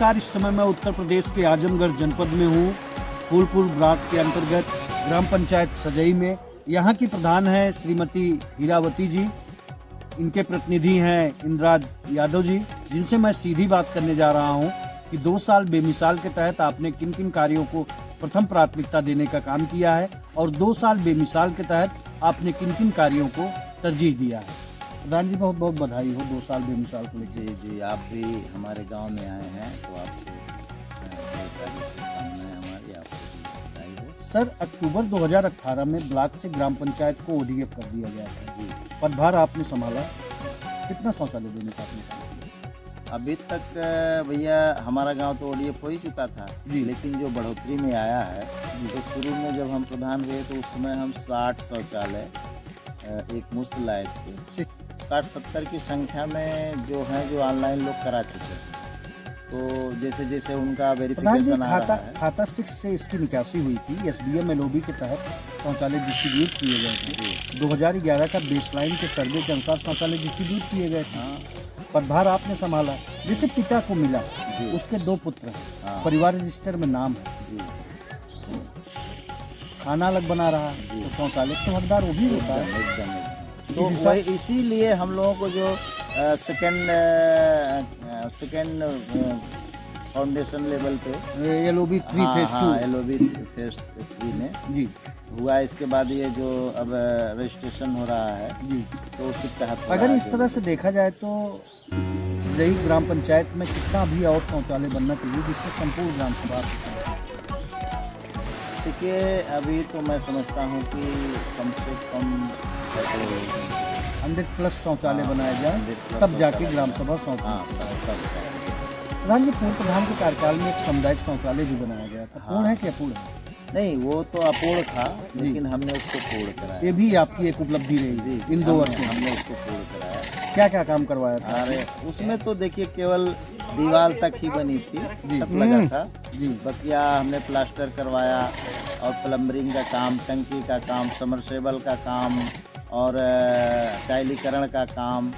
नमस्कार। इस समय मैं उत्तर प्रदेश के आजमगढ़ जनपद में हूँ, फूलपुर ब्लॉक के अंतर्गत ग्राम पंचायत सजई में। यहाँ की प्रधान है श्रीमती हीरावती जी, इनके प्रतिनिधि हैं इंद्राज यादव जी, जिनसे मैं सीधी बात करने जा रहा हूँ कि 2 साल बेमिसाल के तहत आपने किन किन कार्यों को प्रथम प्राथमिकता देने का काम किया है और 2 साल बेमिसाल के तहत आपने किन किन कार्यों को तरजीह दिया है। प्रधान जी, बहुत बहुत बधाई हो 2 साल बेमिसाल को लेकर। जी, आप भी हमारे गांव में आए हैं तो आपको ढेर सारी शुभकामनाएं हमारी, आपको भी बधाई हो। सर, अक्टूबर 2018 में ब्लॉक से ग्राम पंचायत को ODF कर दिया गया था। जी, पदभार आपने संभाला, कितना शौचालय देने का आपने काम किया? अभी तक भैया हमारा गांव तो ODF हो ही चुका था जी। लेकिन जो बढ़ोतरी में आया है तो शुरू में जब हम प्रधान हुए तो उस समय हम 60 शौचालय एक मुफ्त लाए थे। 60-70 की संख्या में जो है जो ऑनलाइन लोग करा चुके हैं, तो जैसे जैसे उनका वेरिफिकेशन आ रहा है। खाता 6 से इसकी निकासी हुई थी। SDM LOB के तहत शौचालय डिस्ट्रीब्यूट किए गए थे। 2011 का बेसलाइन के सर्वे के अनुसार शौचालय डिस्ट्रीब्यूट किए गए थे। पदभार आपने संभाला, जिसे पिता को मिला उसके 2 पुत्र हैं, परिवार रजिस्टर में नाम है, जी, खाना अलग बना रहा है, तो शौचालय के हकदार वो भी होता है। एकदम। तो वही इसीलिए हम लोगों को जो सेकेंड फाउंडेशन लेवल पे LOB 3 फेज 2 LOB फेज 3 में जी हुआ। इसके बाद ये जो अब रजिस्ट्रेशन हो रहा है जी। तो उसी के तहत अगर इस तरह से देखा जाए तो यही ग्राम पंचायत में कितना भी और शौचालय बनना चाहिए जिससे संपूर्ण ग्राम सभा। देखिए, अभी तो मैं समझता हूँ कि कम से कम 100+ शौचालय बनाया जाए, 100+ तब जाके शौचालय ग्राम सभा शौचालय। हाँ, प्रधान जी, पूर्व प्रधान के कार्यकाल में एक सामुदायिक शौचालय भी बनाया गया था, पूर्ण है कि अपूर्ण है? नहीं, वो तो अपूर्ण था लेकिन हमने उसको पूर्ण कराया। ये भी आपकी एक उपलब्धि रही जी, इन 2 वर्षों में। हमने उसको पूर्ण कराया। क्या क्या काम करवाया था? अरे उसमें तो देखिए केवल दीवार तक ही बनी थी, तक लगा था जी। बकिया हमने प्लास्टर करवाया और प्लम्बरिंग का काम, टंकी का काम, समरसेबल का काम और टाइलीकरण का काम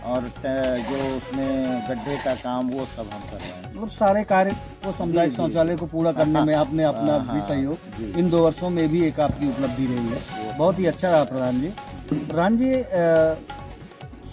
और जो उसमें गड्ढे का काम, वो सब हम कर रहे हैं। मतलब सारे कार्य को सामुदायिक शौचालय को पूरा करने में आपने अपना भी सहयोग इन 2 वर्षों में भी एक आपकी उपलब्धि रही है। बहुत ही अच्छा रहा प्रधान जी। प्रधान जी,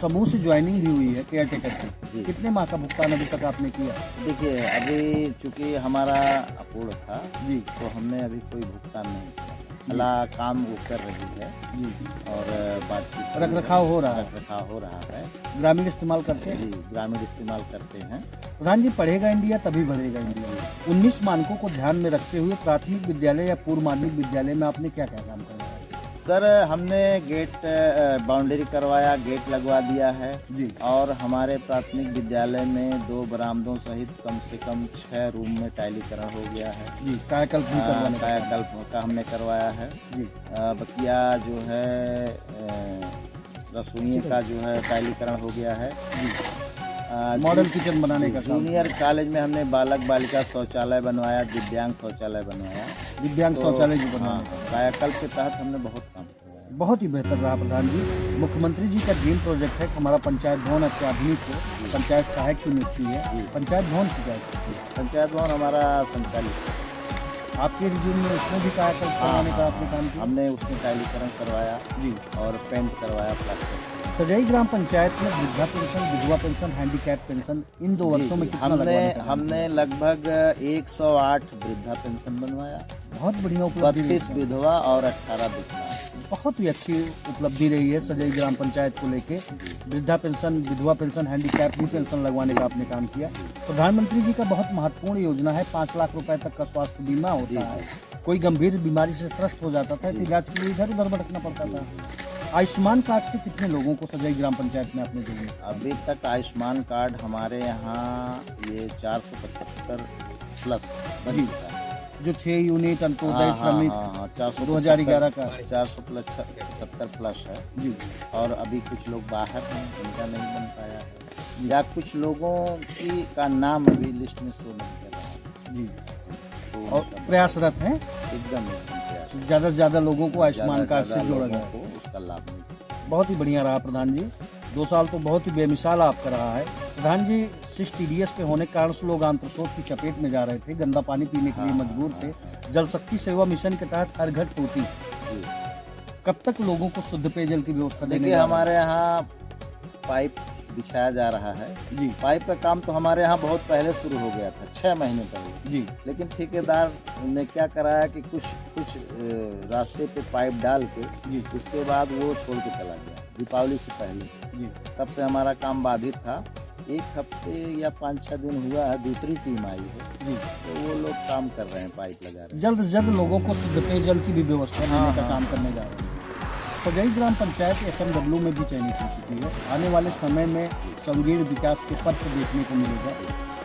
समूह से ज्वाइनिंग भी हुई है केयर टेकर की, कितने माह का भुगतान अभी तक आपने किया? देखिए, अभी चूंकि हमारा अपूर्ण था जी, तो हमने अभी कोई भुगतान नहीं किया। भला काम वो कर रही है जी, और बातचीत रखरखाव हो रहा है। रखरखाव हो रहा है। ग्रामीण इस्तेमाल करते हैं? जी, ग्रामीण इस्तेमाल करते हैं। प्रधान जी, पढ़ेगा इंडिया तभी बढ़ेगा इंडिया। 19 मानकों को ध्यान में रखते हुए प्राथमिक विद्यालय या पूर्व माध्यमिक विद्यालय में आपने क्या क्या काम करवाया? सर, हमने गेट बाउंड्री करवाया, गेट लगवा दिया है जी, और हमारे प्राथमिक विद्यालय में 2 बरामदों सहित कम से कम 6 रूम में टाइलीकरण हो गया है। जी, कायाकल्प भी करवाने का। कायाकल्प का हमने करवाया है। जी, बकिया जो है रसोई का जो है टाइलीकरण हो गया है। मॉडल किचन बनाने का काम। जूनियर कॉलेज में हमने बालक बालिका शौचालय बनवाया, दिव्यांग शौचालय बनवाया, दिव्यांग शौचालय भी बनाने का। कायाकल्प के तहत हमने बहुत काम किया। बहुत ही बेहतर रहा प्रधान जी। मुख्यमंत्री जी का ड्रीम प्रोजेक्ट है कि हमारा पंचायत भवन अत्याधुनिक हो, पंचायत सहायक की नियुक्ति है। पंचायत भवन की क्या? पंचायत भवन हमारा संचालित है। आपके रिज्यूम में उसमें भी कायाकल्प करवाने का आपने काम किया? हमने उसमें टाइलीकरण करवाया जी, और पेंट करवाया, प्लास्टर। सजई ग्राम पंचायत में वृद्धा पेंशन, विधवा पेंशन, हैंडीकैप पेंशन इन 2 वर्षों में कितना लगवाने का काम हमने लगभग 108 वृद्धा पेंशन बनवाया, किया? बहुत बढ़िया उपलब्धि रही 32 है। विधवा और 18 विधवा। बहुत ही अच्छी उपलब्धि रही है सजई ग्राम पंचायत को लेके। वृद्धा पेंशन, विधवा पेंशन, हैंडीकैप भी पेंशन लगवाने का आपने काम किया। प्रधानमंत्री जी का बहुत महत्वपूर्ण योजना है, 5 लाख रुपए तक का स्वास्थ्य बीमा होता है। कोई गंभीर बीमारी से त्रस्त हो जाता था तो इलाज के लिए इधर उधर भटकना पड़ता था। आयुष्मान कार्ड से कितने लोगों को सजई ग्राम पंचायत में आपने दिए? अभी तक आयुष्मान कार्ड हमारे यहाँ ये 475 प्लस बन चुका है। जो 6 यूनिट अंत्योदय श्रमिक 2011 का 475 प्लस है जी। और अभी कुछ लोग बाहर हैं, उनका नहीं बन पाया है या कुछ लोगों की का नाम अभी लिस्ट में शो नहीं कर रहा है जी, तो और प्रयासरत हैं एकदम प्रयास ज़्यादा से ज़्यादा लोगों को आयुष्मान कार्ड से जोड़ा लोगों जाए। को उसका लाभ मिल सके। बहुत ही बढ़िया रहा प्रधान जी। 2 साल तो बहुत ही बेमिसाल आपका रहा है। प्रधान जी, सिस टीडीएस के होने के कारण से लोग आंत्रशोथ की चपेट में जा रहे थे, गंदा पानी पीने के लिए मजबूर थे। जल शक्ति सेवा मिशन के तहत हर घर टूटी। जी। कब तक लोगों को शुद्ध पेयजल की व्यवस्था देने देखिए, जा रहे हैं? हमारे यहाँ पाइप बिछाया जा रहा है। जी पाइप का काम तो हमारे यहाँ बहुत पहले शुरू हो गया था, 6 महीने पहले। जी लेकिन ठेकेदार ने क्या कराया कि कुछ रास्ते पे पाइप डाल के जी उसके बाद वो छोड़ के चला गया, दीपावली से पहले। जी तब से हमारा काम बाधित था। 1 हफ्ते या 5-6 दिन हुआ है, दूसरी टीम आई है, जी। तो वो लोग काम कर रहे हैं, पाइप लगा रहे हैं। जल्द से जल्द लोगों को शुद्ध पेयजल की भी व्यवस्था देने का हाँ। काम करने जा रहे हैं। सजई ग्राम पंचायत एसएमडब्ल्यू में भी चयनित हो चुकी है। आने वाले समय में संगीण विकास के पथ देखने को मिलेगा।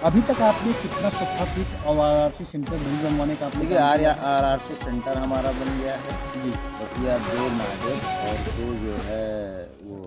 अभी तक आपने कितना सत्तापित और आरआरसी सेंटर नहीं बनवाने का आपने देखिए, काम किया? आरआरसी सेंटर हमारा बन गया है जी बतिया 2 नागेर और 2 जो है वो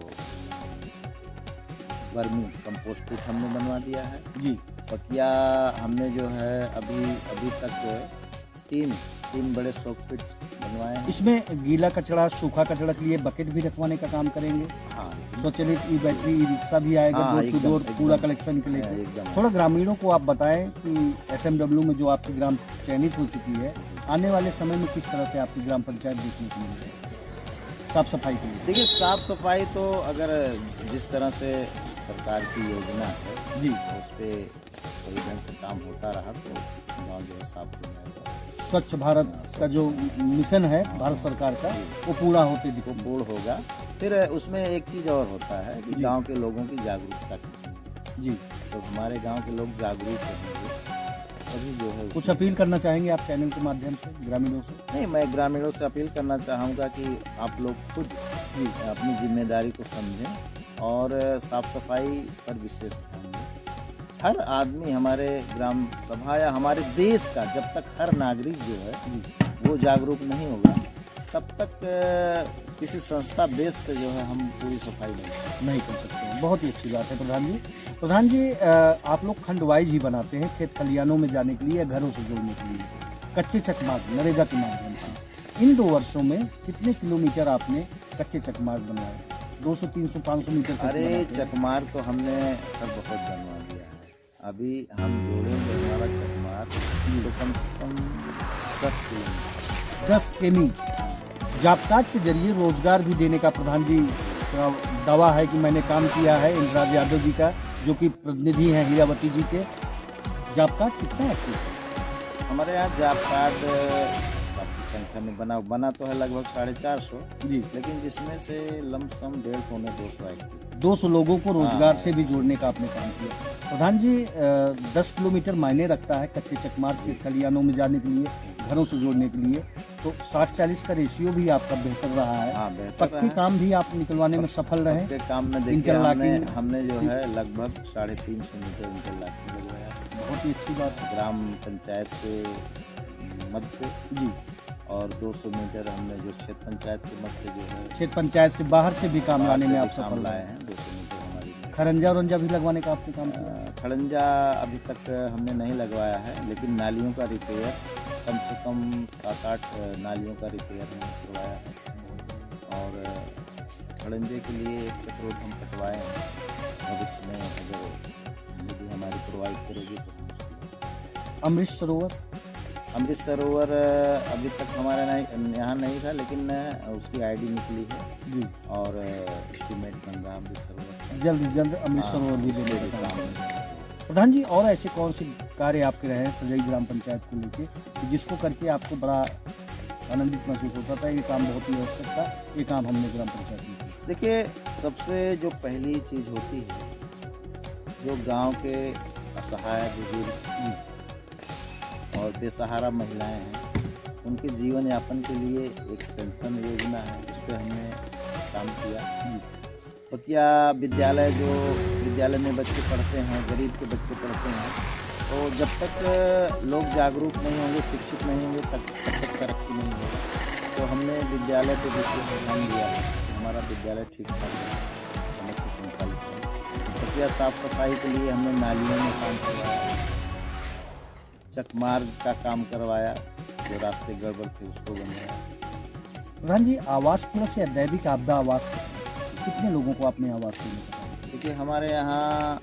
वर्मी कंपोस्ट पिट हमने बनवा दिया है। जी बतिया हमने जो है अभी तक जो है तीन बड़े शॉक पिट बनवाए हैं। इसमें गीला कचरा, सूखा कचरा के लिए बकेट भी रखवाने का काम करेंगे। हाँ, स्वचालित ई बैटरी ई रिक्शा भी आएगा हाँ, डोर टू एकदम, डोर एकदम। कूड़ा कलेक्शन के लिए। एकदम। थोड़ा ग्रामीणों को आप बताएं कि एसएमडब्ल्यू में जो आपकी ग्राम चयनित हो चुकी है, आने वाले समय में किस तरह से आपकी ग्राम पंचायत देखने को मिलेगी साफ सफाई के लिए? देखिए, साफ सफाई तो अगर जिस तरह से सरकार की योजना है जी, उस पर सही ढंग से काम होता रहा तो गाँव जो है साफ हो जाएगा। स्वच्छ भारत का जो मिशन है भारत सरकार का, वो पूरा होते वो दिखे। पूर्ण होगा। फिर उसमें एक चीज़ और होता है कि जी। गांव के लोगों की जागरूकता की। जी, तो हमारे गांव के लोग जागरूक रहेंगे तभी जो है कुछ अपील करना चाहेंगे आप चैनल के माध्यम से ग्रामीणों से? नहीं, मैं ग्रामीणों से अपील करना चाहूँगा कि आप लोग खुद जी अपनी जिम्मेदारी को समझें और साफ सफाई पर विशेष ध्यान दें। हर आदमी हमारे ग्राम सभा या हमारे देश का जब तक हर नागरिक जो है वो जागरूक नहीं होगा तब तक किसी संस्था बेस से जो है हम पूरी सफाई नहीं कर सकते हैं। बहुत ही अच्छी बात है प्रधान जी। प्रधान जी, आप लोग खंड वाइज ही बनाते हैं खेत खलियानों में जाने के लिए या घरों से जोड़ने के लिए कच्चे चकमार्ग नरेगा के माध्यम से। इन 2 वर्षों में कितने किलोमीटर आपने कच्चे चकमार्ग बनवाए? 200, 300, 500 मीटर तक अरे बनाते हैं। चकमार तो हमने सब बहुत बनवा दिया है। अभी हम जोड़ेंगे हमारा चकमार तो कम से कम 10 किलोमीटर। 10 किमी जाबकात के जरिए रोजगार भी देने का प्रधान जी का दावा है कि मैंने काम किया है। इंद्राज यादव जी का, जो कि प्रतिनिधि हैं हीरावती जी के। जाबकात कितना है आपके? हमारे यहाँ जॉब कार्ड काफ़ी संख्या में बना तो है लगभग 450, जी, लेकिन जिसमें से लमसम 150-200 एक्टिव। 200 लोगों को रोजगार हाँ। से भी जोड़ने का आपने काम किया। प्रधान जी, 10 किलोमीटर मायने रखता है कच्चे चकमार्ग के खलियानों में जाने के लिए, घरों से जोड़ने के लिए। तो 60-40 का रेशियो भी आपका बेहतर रहा है। हाँ, बेहतर पक्के रहा। काम भी आप निकलवाने में सफल रहे। के काम में देखिए इंटरलॉकिंग। हमने जो है लगभग 350 मीटर इंटरलॉकिंग लगवाया बहुत ही अच्छी बात है। ग्राम पंचायत के मद से, जी, और 200 मीटर हमने जो क्षेत्र पंचायत के मद से जो है क्षेत्र पंचायत से बाहर से भी काम लाने में आप काम सफल लाए रहे हैं। 200 मीटर हमारी खरंजा उरंजा भी लगवाने का आपने काम किया? खड़ंजा अभी तक हमने नहीं लगवाया है, लेकिन नालियों का रिपेयर कम से कम 7-8 नालियों का रिपेयर हमने करवाया है। और खड़ंजे के लिए एक पेट्रोल पंप कटवाए हैं। भविष्य में अगर यदि हमारी प्रोवाइड करेगी तो हम उसको। अमृत सरोवर? अमृत सरोवर अभी तक हमारा यहाँ नहीं था, लेकिन उसकी आईडी निकली है जी, और एस्टीमेट बन रहा है अमृत सरोवर का। जल्द से जल्द अमृत हाँ, सरोवर भी देने उसके का भी काम काम करेंगे। है। प्रधान जी, और ऐसे कौन से कार्य आपके रहे हैं सजई ग्राम पंचायत को लेके कि जिसको करके आपको बड़ा आनंदित महसूस होता था, ये काम बहुत ही आवश्यक था, ये काम हमने ग्राम पंचायत में किया? देखिए, सबसे जो पहली चीज़ होती है, जो गांव के असहाय बुजुर्ग और बेसहारा महिलाएं हैं, उनके जीवन यापन के लिए एक पेंशन योजना है, उस पर हमने काम किया। पतिया विद्यालय में बच्चे पढ़ते हैं, गरीब के बच्चे पढ़ते हैं, तो जब तक लोग जागरूक नहीं होंगे, शिक्षित नहीं होंगे, तब तक तरक्की नहीं होगी। तो हमने विद्यालय पे विशेष ध्यान दिया है, हमारा विद्यालय ठीक ठाक समय से संचालित है। पतिया साफ सफाई के लिए हमने नालियों में काम करवाया, चकमार्ग का काम करवाया, जो रास्ते गड़बड़ थे उसको बनवाया। प्रधान जी, आवास प्लस या दैविक आपदा आवास कितने लोगों को आपने आवास दिया? देखिए हमारे यहाँ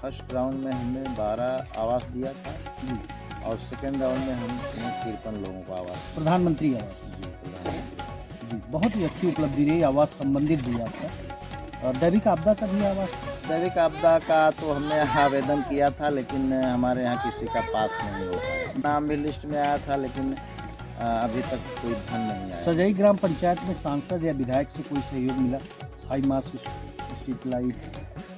फर्स्ट राउंड में हमने 12 आवास दिया था जी, और सेकेंड राउंड में हम 53 लोगों को आवास प्रधानमंत्री आवास। जी प्रधानमंत्री। जी, बहुत ही अच्छी उपलब्धि रही, आवास संबंधित भी आपका। और दैविक आपदा का भी आवास? दैविक आपदा का तो हमने आवेदन किया था, लेकिन हमारे यहाँ किसी का पास नहीं हो पाया। नाम भी लिस्ट में आया था, लेकिन अभी तक कोई धन नहीं आया। सजई ग्राम पंचायत में सांसद या विधायक से कोई सहयोग मिला? High mask, street light?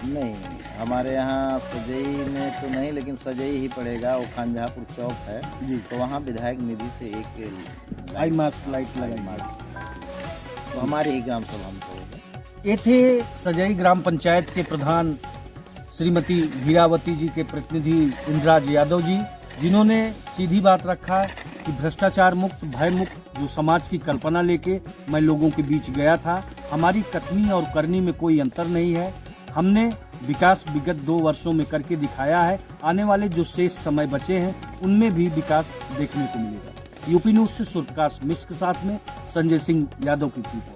नहीं, हमारे यहाँ सजई में तो नहीं, लेकिन सजई ही पड़ेगा, वो खानजहापुर चौक है जी, तो वहाँ विधायक निधि से एक हाई मास्क लाइट लगाई। तो हमारी ही ग्राम सभा में होगा। ये थे सजई ग्राम पंचायत के प्रधान श्रीमती हीरावती जी के प्रतिनिधि इंद्राज यादव जी, जिन्होंने सीधी बात रखा कि भ्रष्टाचार मुक्त, भय मुक्त जो समाज की कल्पना लेके मैं लोगों के बीच गया था, हमारी कथनी और करनी में कोई अंतर नहीं है। हमने विकास विगत 2 वर्षों में करके दिखाया है। आने वाले जो शेष समय बचे हैं उनमें भी विकास देखने को मिलेगा। यूपी न्यूज से सूर्यप्रकाश मिश्र के साथ में संजय सिंह यादव की रिपोर्ट।